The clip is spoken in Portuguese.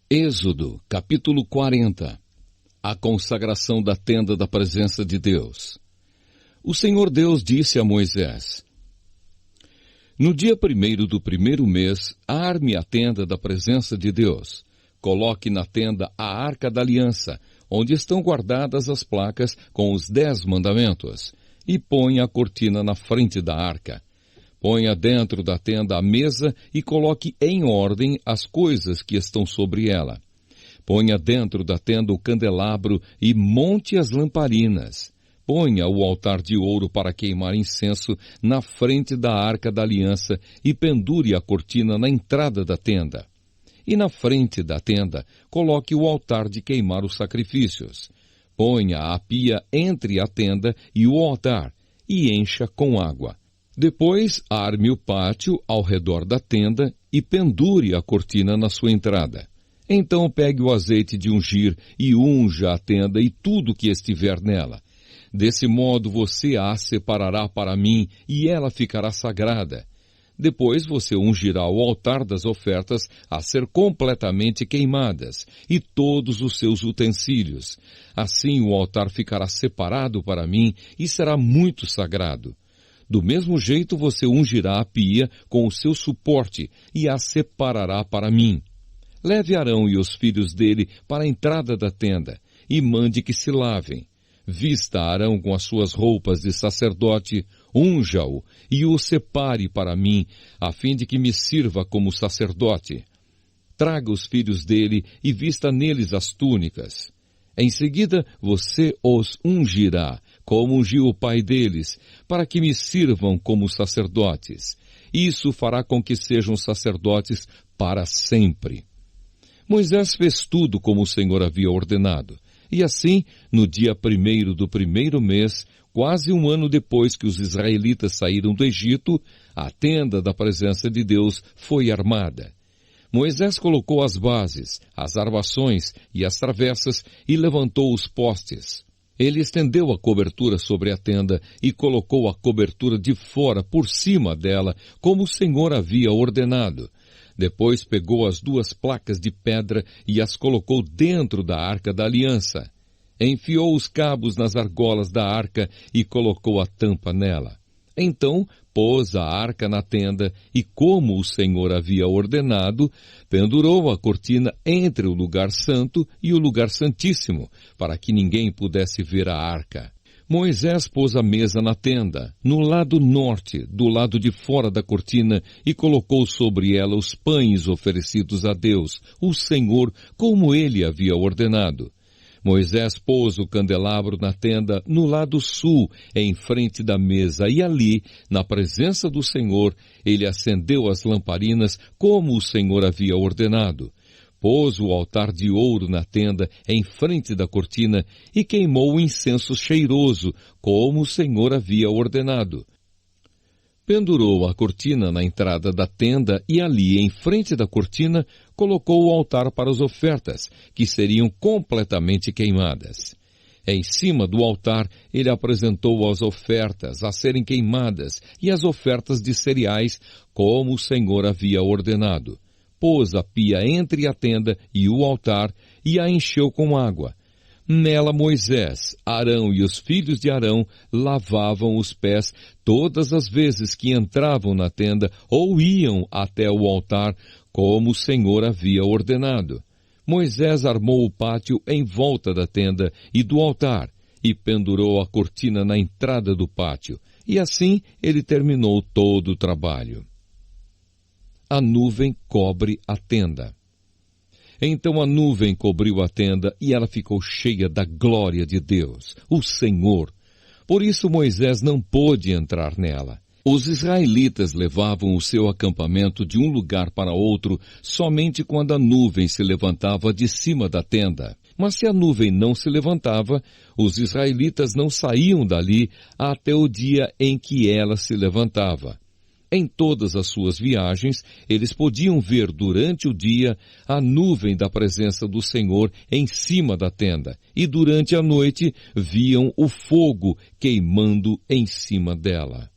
Êxodo, capítulo 40. A consagração da tenda da presença de Deus. O Senhor Deus disse a Moisés: No dia 1º do 1º mês, arme a tenda da presença de Deus. Coloque na tenda a arca da aliança, onde estão guardadas as placas com os 10 mandamentos, e ponha a cortina na frente da arca. Ponha dentro da tenda a mesa e coloque em ordem as coisas que estão sobre ela. Ponha dentro da tenda o candelabro e monte as lamparinas. Ponha o altar de ouro para queimar incenso na frente da arca da aliança e pendure a cortina na entrada da tenda. E na frente da tenda, coloque o altar de queimar os sacrifícios. Ponha a pia entre a tenda e o altar e encha com água. Depois, arme o pátio ao redor da tenda e pendure a cortina na sua entrada. Então pegue o azeite de ungir e unja a tenda e tudo que estiver nela. Desse modo você a separará para mim e ela ficará sagrada. Depois você ungirá o altar das ofertas a ser completamente queimadas e todos os seus utensílios. Assim o altar ficará separado para mim e será muito sagrado. Do mesmo jeito você ungirá a pia com o seu suporte e a separará para mim. Leve Arão e os filhos dele para a entrada da tenda e mande que se lavem. Vista Arão com as suas roupas de sacerdote, unja-o e o separe para mim, a fim de que me sirva como sacerdote. Traga os filhos dele e vista neles as túnicas. Em seguida você os ungirá, como ungiu o pai deles, para que me sirvam como sacerdotes. Isso fará com que sejam sacerdotes para sempre. Moisés fez tudo como o Senhor havia ordenado. E assim, no dia 1º do 1º mês, quase um ano depois que os israelitas saíram do Egito, a tenda da presença de Deus foi armada. Moisés colocou as bases, as armações e as travessas e levantou os postes. Ele estendeu a cobertura sobre a tenda e colocou a cobertura de fora por cima dela, como o Senhor havia ordenado. Depois pegou as 2 placas de pedra e as colocou dentro da arca da aliança. Enfiou os cabos nas argolas da arca e colocou a tampa nela. Então pôs a arca na tenda e, como o Senhor havia ordenado, pendurou a cortina entre o lugar santo e o lugar santíssimo, para que ninguém pudesse ver a arca. Moisés pôs a mesa na tenda, no lado norte, do lado de fora da cortina, e colocou sobre ela os pães oferecidos a Deus, o Senhor, como ele havia ordenado. Moisés pôs o candelabro na tenda no lado sul, em frente da mesa, e ali, na presença do Senhor, ele acendeu as lamparinas como o Senhor havia ordenado. Pôs o altar de ouro na tenda, em frente da cortina, e queimou o incenso cheiroso, como o Senhor havia ordenado. Pendurou a cortina na entrada da tenda e ali, em frente da cortina, colocou o altar para as ofertas, que seriam completamente queimadas. Em cima do altar, ele apresentou as ofertas a serem queimadas e as ofertas de cereais, como o Senhor havia ordenado. Pôs a pia entre a tenda e o altar e a encheu com água. Nela Moisés, Arão e os filhos de Arão lavavam os pés todas as vezes que entravam na tenda ou iam até o altar, como o Senhor havia ordenado. Moisés armou o pátio em volta da tenda e do altar e pendurou a cortina na entrada do pátio. E assim ele terminou todo o trabalho. A nuvem cobre a tenda. Então a nuvem cobriu a tenda e ela ficou cheia da glória de Deus, o Senhor. Por isso Moisés não pôde entrar nela. Os israelitas levavam o seu acampamento de um lugar para outro somente quando a nuvem se levantava de cima da tenda. Mas se a nuvem não se levantava, os israelitas não saíam dali até o dia em que ela se levantava. Em todas as suas viagens, eles podiam ver durante o dia a nuvem da presença do Senhor em cima da tenda, e durante a noite viam o fogo queimando em cima dela.